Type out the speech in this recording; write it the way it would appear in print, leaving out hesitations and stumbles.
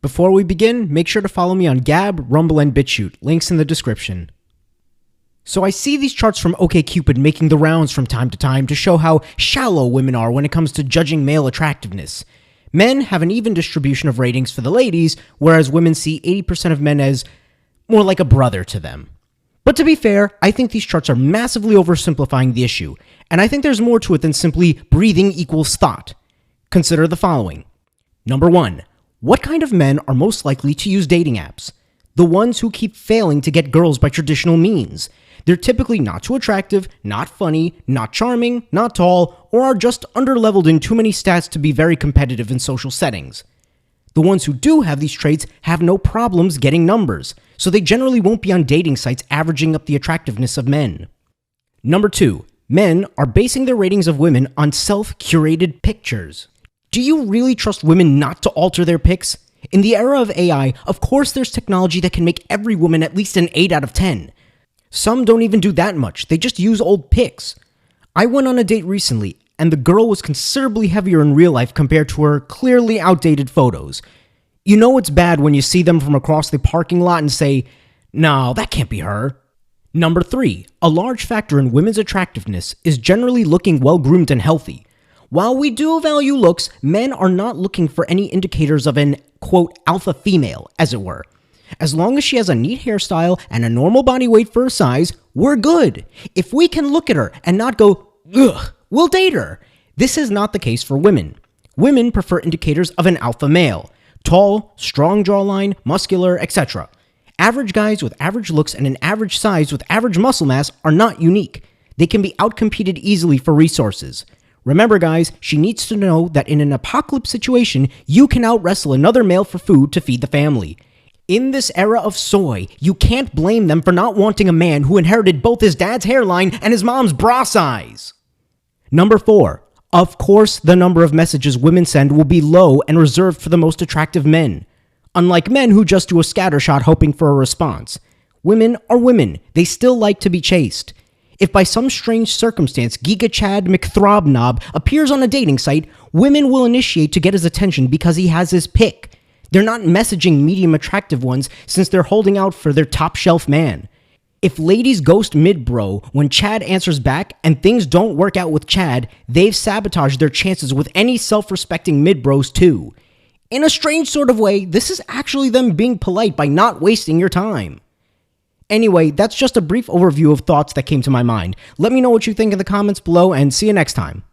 Before we begin, make sure to follow me on Gab, Rumble, and BitChute, links in the description. So I see these charts from OkCupid making the rounds from time to time to show how shallow women are when it comes to judging male attractiveness. Men have an even distribution of ratings for the ladies, whereas women see 80% of men as more like a brother to them. But to be fair, I think these charts are massively oversimplifying the issue, and I think there's more to it than simply breathing equals thought. Consider the following. Number 1. What kind of men are most likely to use dating apps? The ones who keep failing to get girls by traditional means. They're typically not too attractive, not funny, not charming, not tall, or are just underleveled in too many stats to be very competitive in social settings. The ones who do have these traits have no problems getting numbers, so they generally won't be on dating sites averaging up the attractiveness of men. Number 2. Men are basing their ratings of women on self-curated pictures. Do you really trust women not to alter their pics? In the era of AI, of course there's technology that can make every woman at least an 8 out of 10. Some don't even do that much, they just use old pics. I went on a date recently, and the girl was considerably heavier in real life compared to her clearly outdated photos. You know it's bad when you see them from across the parking lot and say, "No, that can't be her." Number 3. A large factor in women's attractiveness is generally looking well-groomed and healthy. While we do value looks, men are not looking for any indicators of an, quote, alpha female, as it were. As long as she has a neat hairstyle and a normal body weight for her size, we're good. If we can look at her and not go, ugh, we'll date her. This is not the case for women. Women prefer indicators of an alpha male. Tall, strong jawline, muscular, etc. Average guys with average looks and an average size with average muscle mass are not unique. They can be outcompeted easily for resources. Remember guys, she needs to know that in an apocalypse situation, you can out-wrestle another male for food to feed the family. In this era of soy, you can't blame them for not wanting a man who inherited both his dad's hairline and his mom's bra size. Number 4. Of course, the number of messages women send will be low and reserved for the most attractive men. Unlike men who just do a scattershot hoping for a response. Women are women, they still like to be chased. If by some strange circumstance Giga Chad McThrobnob appears on a dating site, women will initiate to get his attention because he has his pick. They're not messaging medium attractive ones since they're holding out for their top shelf man. If ladies ghost mid-bro when Chad answers back and things don't work out with Chad, they've sabotaged their chances with any self-respecting mid-bros too. In a strange sort of way, this is actually them being polite by not wasting your time. Anyway, that's just a brief overview of thoughts that came to my mind. Let me know what you think in the comments below and see you next time.